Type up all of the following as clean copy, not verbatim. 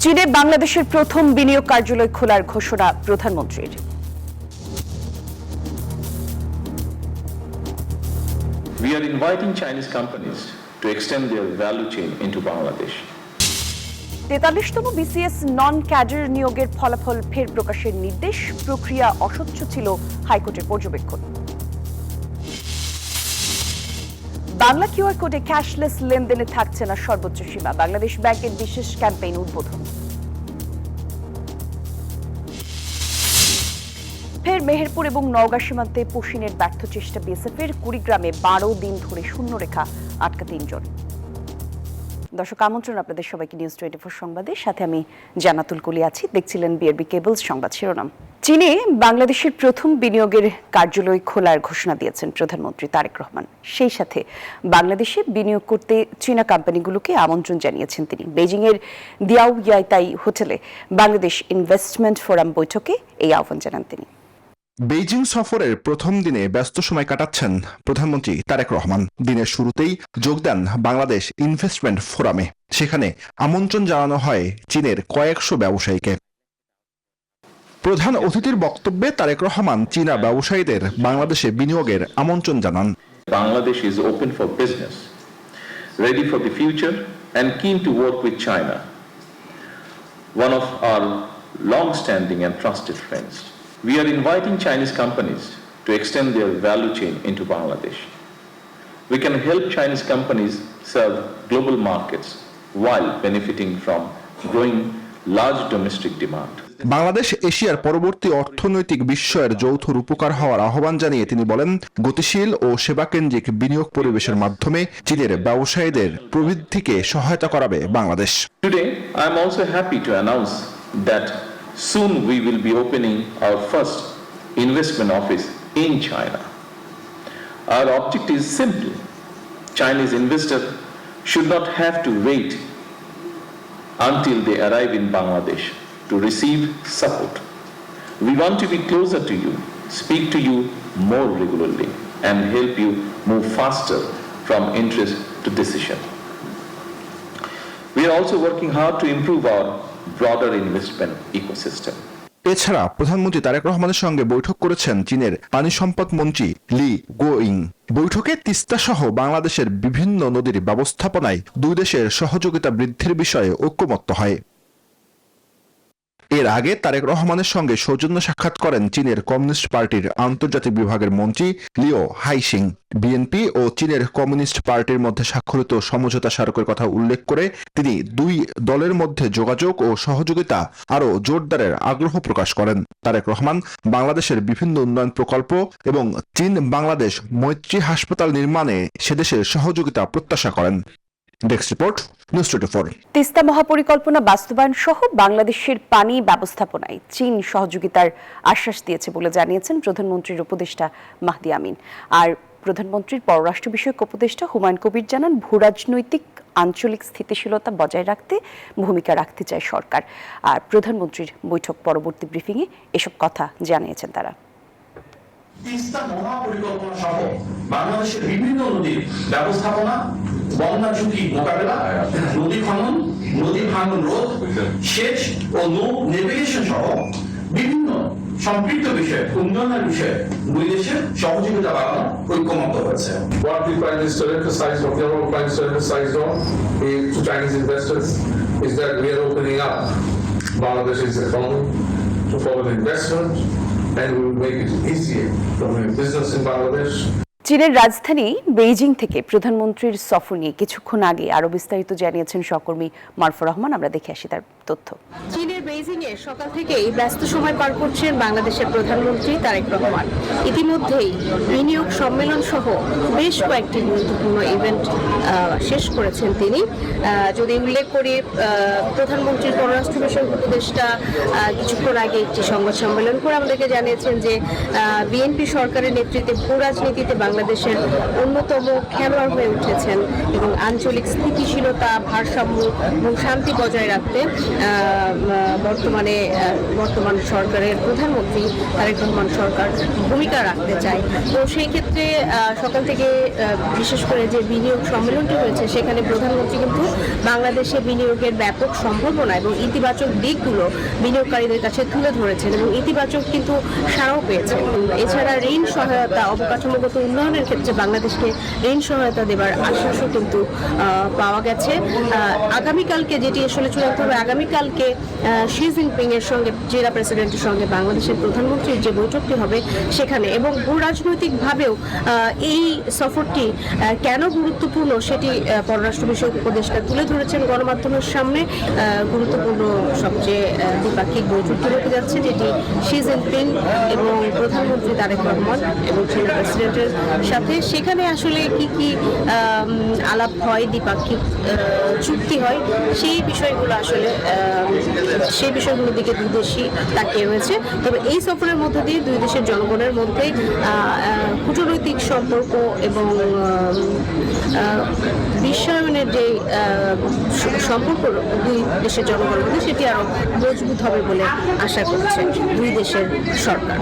চীনে বাংলাদেশের প্রথম বিনিয়োগ কার্যালয় খোলার ঘোষণা প্রধানমন্ত্রীর। We are inviting Chinese companies to extend their value chain into Bangladesh. 43তম বিসিএস নন ক্যাডার নিয়োগের ফলাফল ফের প্রকাশের নির্দেশ, প্রক্রিয়া অস্বচ্ছ ছিল হাইকোর্টের পর্যবেক্ষণ। বাংলা কিউআর কোডে ক্যাশলেস লেনদেনে থাকছে না সর্বোচ্চ সীমা, বাংলাদেশ ব্যাংকের বিশেষ ক্যাম্পেইন উদ্বোধন। ফের মেহেরপুর এবং নওগাঁ সীমান্তে পশিনের ব্যর্থ চেষ্টা বিএসএফের, কুড়িগ্রামে 12 দিন ধরে শূন্যরেখা আটকা 3 জন। দর্শক, আমন্ত্রণ আপনাদের সবাইকে নিউজ 24 সংবাদে, সাথে আমি জান্নাতুল কলি আছি। দেখছিলেন বিআরবি কেবলস সংবাদ শিরোনাম। চীনে বাংলাদেশের প্রথম বিনিয়োগের কার্যালয় খোলার ঘোষণা দিয়েছেন প্রধানমন্ত্রী তারেক রহমান। সেই সাথে বাংলাদেশে বিনিয়োগ করতে চীনা কোম্পানিগুলোকে আমন্ত্রণ জানিয়েছেন তিনি। বেজিংয়ের দিয়াও ইয়াইতাই হোটেলে বাংলাদেশ ইনভেস্টমেন্ট ফোরাম বৈঠকে এই আহ্বান জানান তিনি। বেইজিং সফরের প্রথম দিনে ব্যস্ত সময় কাটাচ্ছেন প্রধানমন্ত্রী তারেক রহমান। দিনের শুরুতেই যোগ দেন বাংলাদেশ ইনভেস্টমেন্ট ফোরামে। সেখানে আমন্ত্রণ জানানো হয় চীনের কয়েকশো ব্যবসায়ীকে। প্রধান অতিথির বক্তব্যে তারেক রহমান চীনা ব্যবসায়ীদের বাংলাদেশে বিনিয়োগের আমন্ত্রণ জানান। Bangladesh is open for business, ready for the future and keen to work with China, one of our long-standing and trusted friends. We are inviting Chinese companies to extend their value chain into Bangladesh. We can help Chinese companies serve global markets while benefiting from growing large domestic demand. Bangladesh এশিয়ার পরবর্তী অর্থনৈতিক বিস্ময়ের যৌথ রূপকার হওয়ার আহ্বান জানিয়ে তিনি বলেন, গতিশীল ও সেবাকেন্দ্রিক বিনিয়োগ পরিবেশের মাধ্যমে চীনের ব্যবসায়ীদের প্রবৃদ্ধিকে সহায়তা করাবে Bangladesh. Today, I am also happy to announce that soon we will be opening our first investment office in China. Our objective is simple. Chinese investors should not have to wait until they arrive in Bangladesh to receive support. We want to be closer to you, speak to you more regularly, and help you move faster from interest to decision. We are also working hard to improve our broader investment ecosystem. এছাড়া প্রধানমন্ত্রী তারেক রহমানের সঙ্গে বৈঠক করেছেন চীনের পানি সম্পদ মন্ত্রী লি গোয়িং। বৈঠকে তিস্তা সহ বাংলাদেশের বিভিন্ন নদীর ব্যবস্থাপনায় দুই দেশের সহযোগিতা বৃদ্ধির বিষয়ে ঐকমত্য হয়। এর আগে তারেক রহমানের সঙ্গে সৌজন্য সাক্ষাৎ করেন চীনের কমিউনিস্ট পার্টির আন্তর্জাতিক বিভাগের মন্ত্রী লিও হাইসিং। বিএনপি ও চীনের কমিউনিস্ট পার্টির মধ্যে স্বাক্ষরিত সমঝোতা স্মারকের কথা উল্লেখ করে তিনি দুই দলের মধ্যে যোগাযোগ ও সহযোগিতা আরও জোরদারের আগ্রহ প্রকাশ করেন। তারেক রহমান বাংলাদেশের বিভিন্ন উন্নয়ন প্রকল্প এবং চীন বাংলাদেশ মৈত্রী হাসপাতাল নির্মাণে সেদেশের সহযোগিতা প্রত্যাশা করেন। Desk report, news 24। তিস্তা মহাপরিকল্পনা বাস্তবায়ন সহ বাংলাদেশের পানি ব্যবস্থাপনায় চীন সহযোগিতার আশ্বাস দিয়েছে বলে জানিয়েছেন প্রধানমন্ত্রীর উপদেষ্টা মাহদি আমিন। আর প্রধানমন্ত্রীর পররাষ্ট্র বিষয়ক উপদেষ্টা হুমায়ুন কবির জানান, ভূরাজনৈতিক আঞ্চলিক স্থিতিশীলতা বজায় রাখতে ভূমিকা রাখতে চায় সরকার। আর প্রধানমন্ত্রীর বৈঠক পরবর্তী ব্রিফিংয়ে এসব কথা জানিয়েছেন তারা। তিস্তা মহাপরিকল্পনা সহ বাংলাদেশের বিভিন্ন নদীর ব্যবস্থাপনা, বন্যা ঝুঁকি মোকাবেলা, নদী খনন, নদী ভাঙন রোধ, সেচ ও নৌ নেভিগেশন সহ বিভিন্ন সম্পৃক্ত বিষয়ে উন্নয়নের বিষয়ে দুই দেশের সহযোগিতা বাড়ানো ঐকমত্য হয়েছে। What the Prime Minister emphasized, what the Honourable Prime Minister emphasized on to Chinese investors is that we are opening up Bangladesh's economy to foreign investment, and we will make it easier to do business in Bangladesh. চীনের রাজধানী Beijing থেকে প্রধানমন্ত্রীর সফর নিয়ে কিছুক্ষণ আগে আরো বিস্তারিত জানিয়েছেন সহকর্মী মারফা রহমান। আমরা দেখে আসি তার তথ্য। চীনের বেইজিংয়ে সকাল থেকেই ব্যস্ত সময় পার করছেন বাংলাদেশের প্রধানমন্ত্রী তারেক রহমান। ইতিমধ্যেই বিনিয়োগ সম্মেলন সহ বেশ কয়েকটি গুরুত্বপূর্ণ ইভেন্ট শেষ করেছেন তিনি। যদি উল্লেখ করি, প্রধানমন্ত্রীর পররাষ্ট্র বিষয়ক উপদেষ্টা কিছুক্ষণ আগে একটি সংবাদ সম্মেলন করে আমাদেরকে জানিয়েছেন যে বিএনপি সরকারের নেতৃত্বে ভূ রাজনীতিতে বাংলাদেশের অন্যতম খেলোয়াড় হয়ে উঠেছেন এবং আঞ্চলিক স্থিতিশীলতা, ভারসাম্য এবং শান্তি বজায় রাখতে বর্তমান সরকারের প্রধানমন্ত্রী তারেক রহমান সরকার ভূমিকা রাখতে চায়। তো সেই ক্ষেত্রে সকাল থেকে বিশেষ করে যে বিনিয়োগ সম্মেলনটি হয়েছে সেখানে প্রধানমন্ত্রী কিন্তু বাংলাদেশে বিনিয়োগের ব্যাপক সম্ভাবনা এবং ইতিবাচক দিকগুলো বিনিয়োগকারীদের কাছে তুলে ধরেছেন এবং ইতিবাচক কিন্তু সাড়াও পেয়েছে। এছাড়া ঋণ সহায়তা, অবকাঠামোগত উন্নয়নের ক্ষেত্রে বাংলাদেশকে ঋণ সহায়তা দেবার আশ্বাসও কিন্তু পাওয়া গেছে। আগামীকালকে যেটি আসলে চূড়ান্ত হবে, আগামীকালকে শি জিনপিং এর সঙ্গে, চীনা প্রেসিডেন্টের সঙ্গে বাংলাদেশের প্রধানমন্ত্রীর যে বৈঠকটি হবে সেখানে, এবং ভূ রাজনৈতিকভাবেও এই সফরটি কেন গুরুত্বপূর্ণ সেটি পররাষ্ট্র বিষয়ক উপদেষ্টা তুলে ধরেছেন গণমাধ্যমের সামনে। গুরুত্বপূর্ণ সবচেয়ে দ্বিপাক্ষিক বৈঠকটি হতে যাচ্ছে, যেটি শি জিনপিং এবং প্রধানমন্ত্রী তারেক রহমান এবং চীনা প্রেসিডেন্টের সাথে। সেখানে আসলে কি কি আলাপ হয়, দ্বিপাক্ষিক চুক্তি হয়, সেই বিষয়গুলোর দিকে দুই দেশই তাকিয়ে রয়েছে। তবে এই সফরের মধ্য দিয়ে দুই দেশের জনগণের মধ্যে কূটনৈতিক সম্পর্ক এবং বিশ্বায়নের যে সম্পর্ক দুই দেশের জনগণের মধ্যে সেটি আরো মজবুত হবে বলে আশা করছে দুই দেশের সরকার।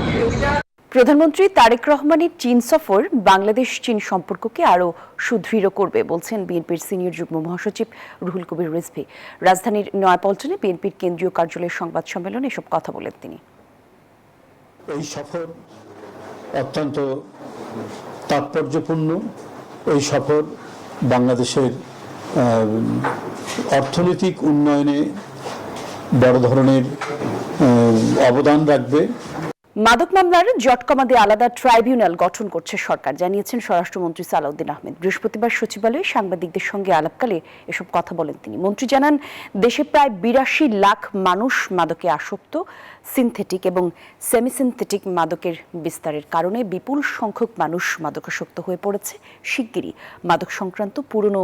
প্রধানমন্ত্রী তারেক রহমানের চীন সফর বাংলাদেশ চীন সম্পর্ককে আরও সুদৃঢ় করবে বলছেন বিএনপির সিনিয়র যুগ্ম মহাসচিব রুহুল কবির রিজভী। রাজধানীর নয়াপল্টনে বিএনপির কেন্দ্রীয় কার্যালয়ের সংবাদ সম্মেলনে এসব কথা বলেন তিনি। এই সফর অত্যন্ত তাৎপর্যপূর্ণ। এই সফর বাংলাদেশের অর্থনৈতিক উন্নয়নে বড় ধরনের অবদান রাখবে। মাদক মামলার জট কমাতে আলাদা ট্রাইব্যুনাল গঠন করছে সরকার, জানিয়েছেন স্বরাষ্ট্রমন্ত্রী সালাউদ্দিন আহমেদ। বৃহস্পতিবার সচিবালয়ে সাংবাদিকদের সঙ্গে আলাপকালে এসব কথা বলেন তিনি। মন্ত্রী জানান, দেশে প্রায় ৮২ লাখ মানুষ মাদকে আসক্ত। সিনথেটিক এবং সেমিসিনথেটিক মাদকের বিস্তারের কারণে বিপুল সংখ্যক মানুষ মাদকাসক্ত হয়ে পড়েছে। শিগগিরই মাদক সংক্রান্ত পুরনো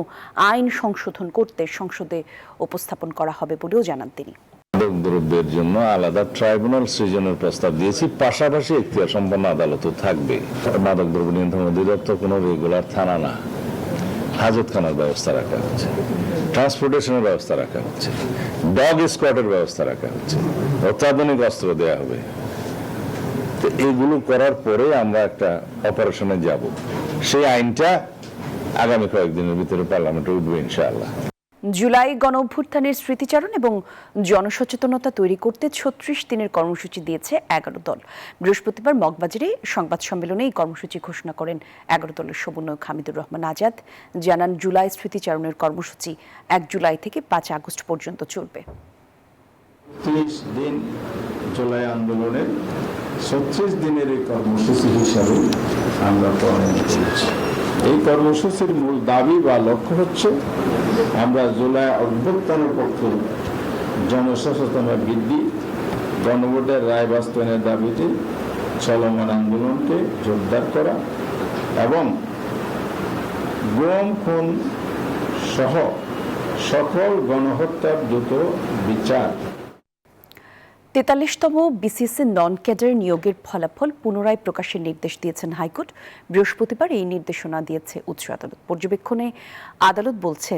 আইন সংশোধন করতে সংসদে উপস্থাপন করা হবে বলেও জানান তিনি। মাদক দ্রব্যের জন্য আলাদা ট্রাইব্যুনাল সৃজনের প্রস্তাব দিয়েছি, পাশাপাশি এখতিয়ার সম্পন্ন আদালতও থাকবে। মাদক দ্রব্য নিয়ন্ত্রণ অধিদপ্তর কোনো রেগুলার থানা না, হাজতখানার ব্যবস্থা রাখা হচ্ছে, ট্রান্সপোর্টেশনের ব্যবস্থা রাখা হচ্ছে, ডগ স্কোয়াডের ব্যবস্থা রাখা হচ্ছে, অত্যাধুনিক অস্ত্র দেওয়া হবে। তো এগুলো করার পরে আমরা একটা অপারেশনে যাব। সেই আইনটা আগামী কয়েকদিনের ভিতরে পার্লামেন্টে উঠবে ইনশাআল্লাহ। জুলাই গণঅভ্যুত্থানের স্মৃতিচারণ এবং জনসচেতনতা তৈরি করতে ৩৬ দিনের কর্মসূচি দিয়েছে ১১ দল। বৃহস্পতিবার মগবাজারে সংবাদ সম্মেলনে এই কর্মসূচি ঘোষণা করেন ১১ দলের সমন্বয়ক হামিদুর রহমান আজাদ। জানান, জুলাই স্মৃতিচারণের কর্মসূচি ১ জুলাই থেকে ৫ আগস্ট পর্যন্ত চলবে। ৩০ দিন জুলাই আন্দোলনের ৩৬ দিনের এই কর্মসূচি হিসাবে আমরা প্রণয়ন করেছি। এই কর্মসূচির মূল দাবি বা লক্ষ্য হচ্ছে আমরা জুলাই অভ্যুত্থানের পক্ষে জনসচেতনতা বৃদ্ধি, গণভোটের রায় বাস্তবায়নের দাবিতে চলমান আন্দোলনকে জোরদার করা এবং গুম খুন সহ সকল গণহত্যার দ্রুত বিচার। ৪৩তম বিসিএস নন ক্যাডার নিয়োগের ফলাফল পুনরায় প্রকাশের নির্দেশ দিয়েছেন হাইকোর্ট। বৃহস্পতিবার এই নির্দেশনা দিয়েছে উচ্চ আদালত। পর্যবেক্ষণে আদালত বলছে,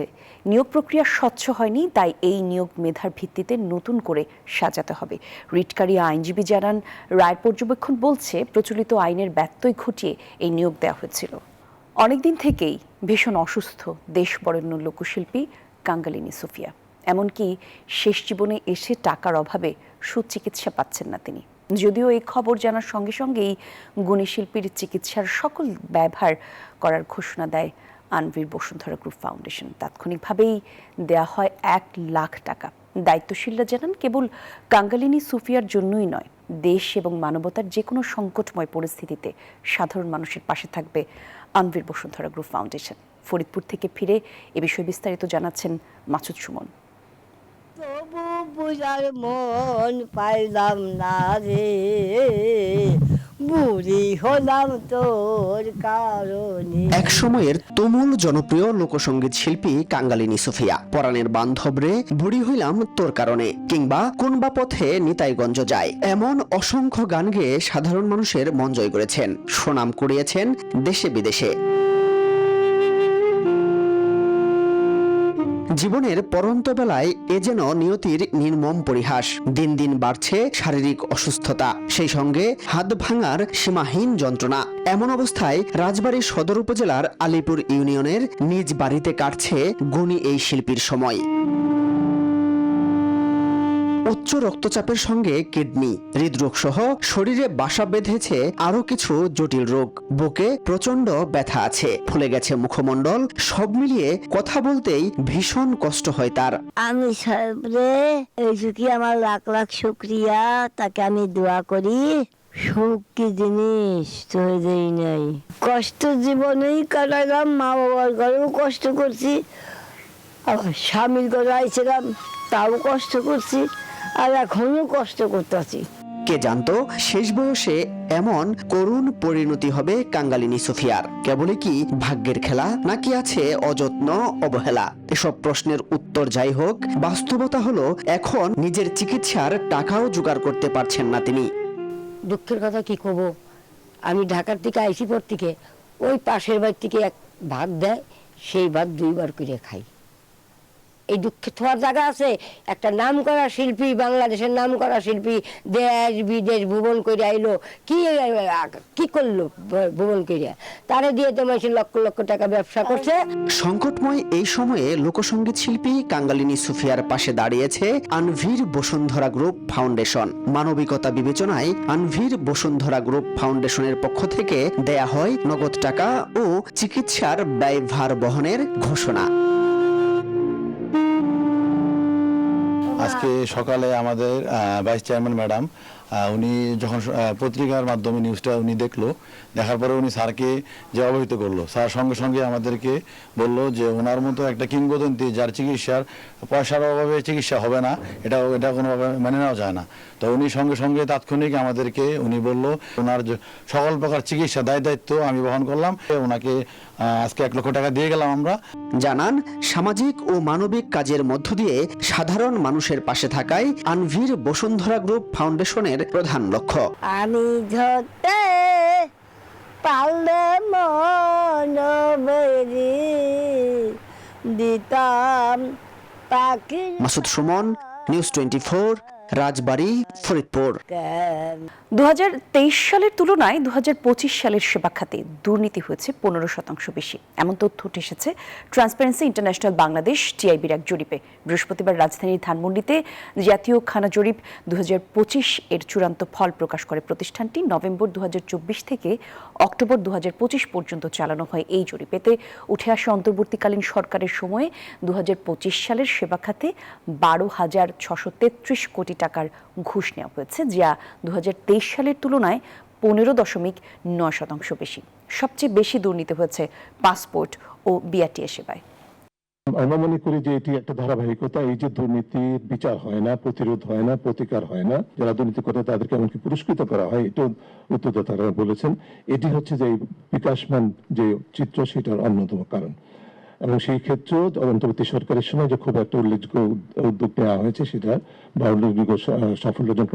নিয়োগ প্রক্রিয়া স্বচ্ছ হয়নি, তাই এই নিয়োগ মেধার ভিত্তিতে নতুন করে সাজাতে হবে। রিটকারী আইনজীবী জানান, রায়ের পর্যবেক্ষণ বলছে প্রচলিত আইনের ব্যত্যয় ঘটিয়ে এই নিয়োগ দেওয়া হয়েছিল। অনেকদিন থেকেই ভীষণ অসুস্থ দেশ বরেণ্য লোকশিল্পী কাঙ্গালিনী সুফিয়া। এমনকি শেষ জীবনে এসে টাকার অভাবে সুচিকিৎসা পাচ্ছেন না তিনি। যদিও এই খবর জানার সঙ্গে সঙ্গেই গুণী শিল্পীর চিকিৎসার সকল ব্যয়ভার করার ঘোষণা দেয় আনভির বসুন্ধরা গ্রুপ ফাউন্ডেশন। তাৎক্ষণিকভাবেই দেয়া হয় ১ লাখ টাকা। দায়িত্বশীলরা জানান, কেবল কাঙ্গালিনী সুফিয়ার জন্যই নয়, দেশ এবং মানবতার যে কোনো সংকটময় পরিস্থিতিতে সাধারণ মানুষের পাশে থাকবে আনভির বসুন্ধরা গ্রুপ ফাউন্ডেশন। ফরিদপুর থেকে ফিরে এ বিষয়ে বিস্তারিত জানাচ্ছেন মাসুদ সুমন। তবু বুঝার মন পাইলাম না রে, বুড়ি হলাম তোর কারণে। এক সময়ের তুমুল জনপ্রিয় লোকসঙ্গীত শিল্পী কাঙ্গালিনী সুফিয়া। পরাণের বান্ধব রে, বুড়ি হইলাম তোর কারণে, কিংবা কোন বা পথে নিতাইগঞ্জ যায়, এমন অসংখ্য গান গেয়ে সাধারণ মানুষের মন জয় করেছেন, সুনাম কুড়িয়েছেন দেশে বিদেশে। জীবনের পরন্ত বেলায় এ যেন নিয়তির নির্মম পরিহাস। দিন দিন বাড়ছে শারীরিক অসুস্থতা, সেই সঙ্গে হাত ভাঙার সীমাহীন যন্ত্রণা। এমন অবস্থায় রাজবাড়ী সদর উপজেলার আলীপুর ইউনিয়নের নিজ বাড়িতে কাটছে গুণী এই শিল্পীর সময়। উচ্চ রক্তচাপের সঙ্গে কিডনি, হৃদরোগ সহ শরীরে বাসা বেঁধেছে আরো কিছু জটিল রোগ। বুকে প্রচন্ড ব্যথা আছে, ফুলে গেছে মুখমণ্ডল। সব মিলিয়ে কথা বলতেই ভীষণ কষ্ট হয় তার। আমি সাহেবরে এই কি আমার লাখ লাখ শুক্রিয়া, তাকে আমি দোয়া করি। সুখ কি জিনিস তো দেই নাই, কষ্ট জীবনেই কাটালাম। মা বাবার ঘরেও কষ্ট করছি, আবার স্বামীর ঘরে আইছিলাম, তাও কষ্ট করছি, আর এখনো কষ্ট করতেছি। কে জানতো শেষ বয়সে এমন করুণ পরিণতি হবে কাঙ্গালিনী সুফিয়ার? কেবলই কি ভাগ্যের খেলা, নাকি আছে অযত্ন অবহেলা? এসব প্রশ্নের উত্তর যাই হোক, বাস্তবতা হলো এখন নিজের চিকিৎসার টাকাও জোগাড় করতে পারছেন না তিনি। দুঃখের কথা কি কব, আমি ঢাকার থেকে আইসি পর থেকে ওই পাশের বাড়ি থেকে এক ভাত দেয়, সেই ভাত 2 বার করে খাই। এই দুঃখে থাকার জায়গা আছে? একটা নাম করা শিল্পী, বাংলাদেশের নাম করা শিল্পী দেশ বিদেশ ভ্রমণ করে আইলো, কি করলো ভ্রমণ করিয়া? তারে দিয়ে তো মানুষ লক্ষ লক্ষ টাকা ব্যবসা করছে। সংকটময় এই সময়ে লোকসঙ্গীত শিল্পী কাঙ্গালিনী সুফিয়ার পাশে দাঁড়িয়েছে আনভির বসুন্ধরা গ্রুপ ফাউন্ডেশন। মানবিকতা বিবেচনায় আনভির বসুন্ধরা গ্রুপ ফাউন্ডেশনের পক্ষ থেকে দেয়া হয় নগদ টাকা ও চিকিৎসার ব্যয়ভার বহনের ঘোষণা। আজকে সকালে আমাদের ভাইস চেয়ারম্যান ম্যাডাম উনি যখন পত্রিকার মাধ্যমে নিউজটা উনি দেখার পরে উনি স্যারকে যে অবহিত করলো, স্যার সঙ্গে সঙ্গে আমাদেরকে বললো যে ওনার মতো একটা কিংবদন্তি যার চিকিৎসার পয়সার অভাবে চিকিৎসা হবে না, এটা কোনোভাবে মেনে নেওয়া যায় না। তো উনি সঙ্গে সঙ্গে তাৎক্ষণিক আমাদেরকে উনি বললো ওনার সকল প্রকার চিকিৎসা দায়িত্ব আমি বহন করলাম। ওনাকে আজকে 1 লক্ষ টাকা দিয়ে গেলাম আমরা। জানান, সামাজিক ও মানবিক কাজের মধ্য দিয়ে সাধারণ মানুষের পাশে থাকাই আনভির বসুন্ধরা গ্রুপ ফাউন্ডেশনের প্রধান লক্ষ্য। আমি ধরতে পারলে মন বেরি দিতাম পাখি। মাসুদ সুমন, নিউজ 24, রাজবাড়ী, ফরিদপুর। 2023 সালের তুলনায় 2025 সালের সেবা খাতে দুর্নীতি হয়েছে 15% বেশি। এমন তথ্য উঠে এসেছে ট্রান্সপারেন্সি ইন্টারন্যাশনাল বাংলাদেশ টিআইবির এক জরিপে। বৃহস্পতিবার রাজধানীর ধানমন্ডিতে জাতীয় খানা জরিপ 2025 এর চূড়ান্ত ফল প্রকাশ করে প্রতিষ্ঠানটি। নভেম্বর 2024 থেকে অক্টোবর 2025 পর্যন্ত চালানো হয় এই জরিপেতে উঠে আসে অন্তর্বর্তীকালীন সরকারের সময়ে 2025 সালের সেবা খাতে 12,633 কোটি টাকার ঘুষ নেওয়া হয়েছে, যা 2023 সালের তুলনায় 15.9% বেশি। সবচেয়ে বেশি দুর্নীতি হয়েছে পাসপোর্ট ও বিআরটিএ সেবায়। আমরা মনে করি যে এটি একটা ধারাবাহিকতা। এই যে দুর্নীতির বিচার হয় না, প্রতিরোধ হয় না, প্রতিকার হয় না, যারা দুর্নীতি করে তাদেরকে এমনকি পুরস্কৃত করা হয়, এটা উত্তরদাতারা বলেছেন। এটি হচ্ছে যে বিকাশমান যে চিত্র, সেটার অন্যতম কারণ। এবং সেই ক্ষেত্রে অন্তর্বর্তী সরকারের সময় যে খুব একটা উল্লেখযোগ্য উদ্যোগ নেওয়া হয়েছে, সেটা বা উল্লেখযোগ্য সাফল্য অর্জন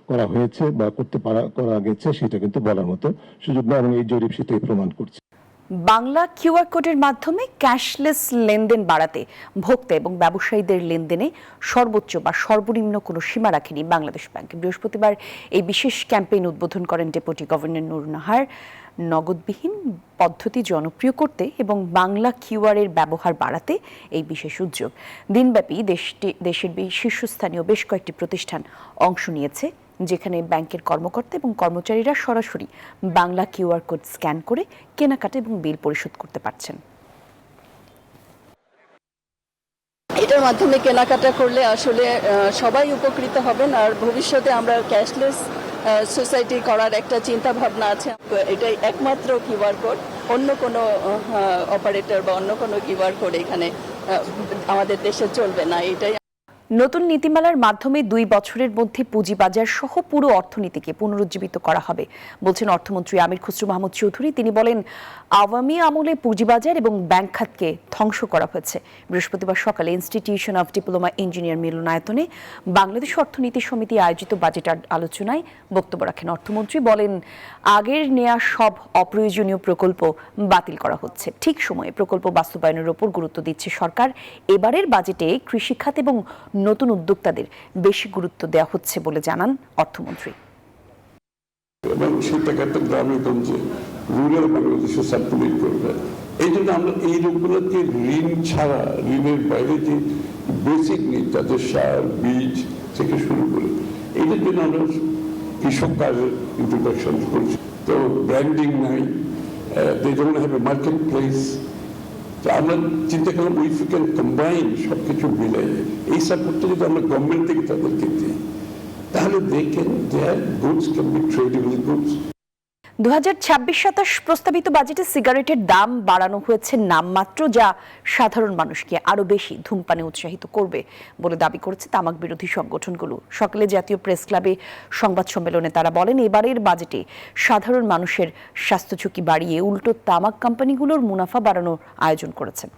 করা হয়েছে বা করা গেছে, সেটা কিন্তু বলার মতো সুযোগ না, এবং এই জরিপ সেটাই প্রমাণ করছে। বাংলা কিউআর কোডের মাধ্যমে ক্যাশলেস লেনদেন বাড়াতে ভোক্তা এবং ব্যবসায়ীদের লেনদেনে সর্বোচ্চ বা সর্বনিম্ন কোনো সীমা রাখেনি বাংলাদেশ ব্যাংক। বৃহস্পতিবার এই বিশেষ ক্যাম্পেইন উদ্বোধন করেন ডেপুটি গভর্নর নুর নাহার। নগদবিহীন পদ্ধতি জনপ্রিয় করতে এবং বাংলা কিউআর এর ব্যবহার বাড়াতে এই বিশেষ উদ্যোগ। দিনব্যাপী দেশের শীর্ষস্থানীয় বেশ কয়েকটি প্রতিষ্ঠান অংশ নিয়েছে, যেখানে ব্যাংকের কর্মকর্তা এবং কর্মচারীরা সরাসরি বাংলা কিউআর কোড স্ক্যান করে কেনাকাটা এবং বিল পরিশোধ করতে পারছেন। এটার মাধ্যমে কেনাকাটা করলে আসলে সবাই উপকৃত হবেন, আর ভবিষ্যতে আমরা ক্যাশলেস সোসাইটি করার একটা চিন্তা ভাবনা আছে। এটাই একমাত্র কিউআর কোড, অন্য কোনো অপারেটর বা অন্য কোনো কিউআর কোড এখানে আমাদের দেশে চলবে না। এটাই নতুন নীতিমালার মাধ্যমে 2 বছরের মধ্যে পুঁজিবাজার সহ পুরো অর্থনীতিকে পুনরুজ্জীবিত করা হবে বলছেন অর্থমন্ত্রী আমির খসরু মাহমুদ চৌধুরী। তিনি বলেন, আওয়ামী আমলে পুঁজিবাজার এবং ব্যাংক খাতকে ধ্বংস করা হয়েছে। বৃহস্পতিবার সকালে ইনস্টিটিউশন অফ ডিপ্লোমা ইঞ্জিনিয়ার মিলনায়তনে বাংলাদেশ অর্থনীতি সমিতি আয়োজিত বাজেট আলোচনায় বক্তব্য রাখেন অর্থমন্ত্রী। বলেন, আগের নেয়া সব অপ্রয়োজনীয় প্রকল্প বাতিল করা হচ্ছে। ঠিক সময়ে প্রকল্প বাস্তবায়নের উপর গুরুত্ব দিচ্ছে সরকার। এবারের বাজেটে কৃষিখাত এবং নতুন উদ্যোক্তাদের বেশি গুরুত্ব দেওয়া হচ্ছে বলে জানান অর্থমন্ত্রী। এবং সেই টাকাটা গ্রামে গঞ্জে রুরাল বাংলাদেশে সার্কুলেট করবে। এই জন্য আমরা এই লোকগুলোকে ঋণ ছাড়া, ঋণের বাইরে যে বেসিক নিড, তাদের সার বীজ থেকে শুরু করে, এইটার জন্য আমরা কৃষক কার্ডের ইন্ট্রোডাকশন করছি। তো ব্র্যান্ডিং নাই, they don't have a market place. তো আমরা চিন্তা করলাম উইফ ইউ ক্যান কম্বাইন সব কিছু মিলে এই সাপোর্টটা যদি আমরা গভর্নমেন্ট থেকে তাদেরকে দিই, তাহলে দেখেন their goods can be tradable goods. 2026-27 প্রস্তাবিত বাজেটে সিগারেটের দাম বাড়ানো হয়েছে নামমাত্র, যা সাধারণ মানুষকে আরো বেশি ধূমপানে উৎসাহিত করবে বলে দাবি করেছে তামাক বিরোধী সংগঠনগুলো। সকালে জাতীয় প্রেস ক্লাবে সংবাদ সম্মেলনে তারা বলেন, এবারের বাজেটে সাধারণ মানুষের স্বাস্থ্য ঝুঁকি বাড়িয়ে উল্টো তামাক কোম্পানিগুলোর মুনাফা বাড়ানোর আয়োজন করেছেন।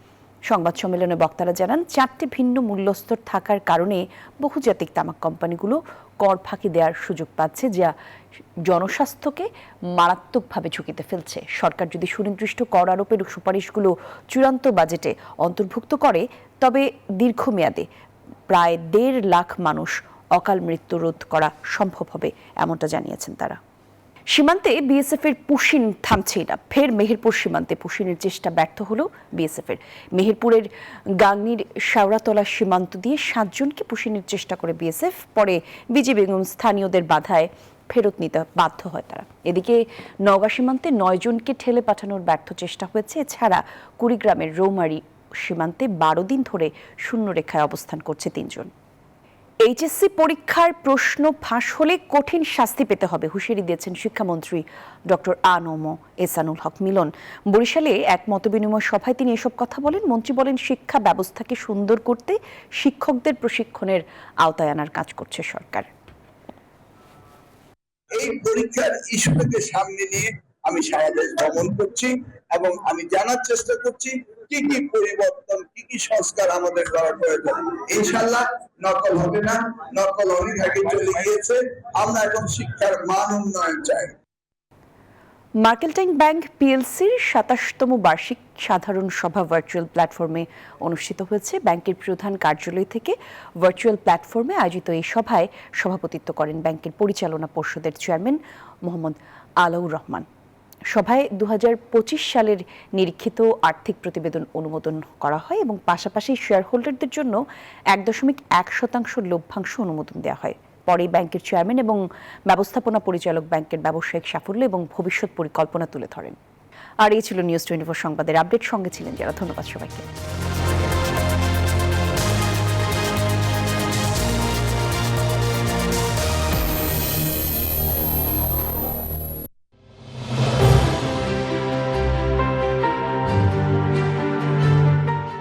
সংবাদ সম্মেলনে বক্তারা জানান, 4টি ভিন্ন মূল্যস্তর থাকার কারণে বহুজাতিক তামাক কোম্পানিগুলো কর ফাঁকি দেওয়ার সুযোগ পাচ্ছে, যা জনস্বাস্থ্যকে মারাত্মকভাবে ঝুঁকিতে ফেলছে। সরকার যদি সুনির্দিষ্ট কর আরোপের সুপারিশগুলো চূড়ান্ত বাজেটে অন্তর্ভুক্ত করে, তবে দীর্ঘমেয়াদে প্রায় 1.5 লাখ মানুষ অকাল মৃত্যু রোধ করা সম্ভব হবে, এমনটা জানিয়েছেন তারা। সীমান্তে বিএসএফ এর পুশিন থামছেই না। ফের মেহেরপুর সীমান্তে পুশিনের চেষ্টা ব্যর্থ হলো বিএসএফ এর। মেহেরপুরের গাংনীর শাওরাতলা সীমান্ত দিয়ে 7 জনকে পুশিনের চেষ্টা করে বিএসএফ, পরে বিজিবি এবং স্থানীয়দের বাধায় ফেরত নিতে বাধ্য হয় তারা। এদিকে নওগাঁ সীমান্তে 9 জনকে ঠেলে পাঠানোর ব্যর্থ চেষ্টা হয়েছে। এছাড়া কুড়িগ্রামের রৌমারী সীমান্তে 12 দিন ধরে শূন্যরেখায় অবস্থান করছে 3 জন। এইচএসসি পরীক্ষার প্রশ্ন ফাঁস হলে কঠিন শাস্তি পেতে হবে হুঁশিয়ারি দিয়েছেন শিক্ষামন্ত্রী ডক্টর আ.ন.ম এহসানুল হক মিলন। বরিশালে এক মতবিনিময় সভায় তিনি এসব কথা বলেন। মন্ত্রী বলেন, শিক্ষা ব্যবস্থাকে সুন্দর করতে শিক্ষকদের প্রশিক্ষণের আওতায় আনার কাজ করছে সরকার। এই পরীক্ষার ইস্যুটাকে সামনে নিয়ে আমি সারা দেশ ভ্রমণ করছি এবং আমি জানার চেষ্টা করছি কি কি পরিবর্তন, কি কি সংস্কার আমাদের করা প্রয়োজন। ইনশাআল্লাহ নকল হবে না, নকল অনেক আগে চলে গিয়েছে। আমরা এখন শিক্ষার মান উন্নয়ন চাই। মার্কেন্টাইল ব্যাংক পিএলসির 27তম বার্ষিক সাধারণ সভা ভার্চুয়াল প্ল্যাটফর্মে অনুষ্ঠিত হয়েছে। ব্যাংকের প্রধান কার্যালয় থেকে ভার্চুয়াল প্ল্যাটফর্মে আয়োজিত এই সভায় সভাপতিত্ব করেন ব্যাংকের পরিচালনা পর্ষদের চেয়ারম্যান মোহাম্মদ আলাউর রহমান। সভায় 2025 সালের নিরীক্ষিত আর্থিক প্রতিবেদন অনুমোদন করা হয় এবং পাশাপাশি শেয়ার হোল্ডারদের জন্য 1.1% লভ্যাংশ অনুমোদন দেওয়া হয়। পরে ব্যাংকের চেয়ারম্যান এবং ব্যবস্থাপনা পরিচালক ব্যাংকের ব্যবসায়িক সাফল্য এবং ভবিষ্যৎ পরিকল্পনা তুলে ধরেন। আর এই ছিল নিউজ 24 সংবাদের আপডেট। সঙ্গে ছিলেন যারা। ধন্যবাদ সবাইকে।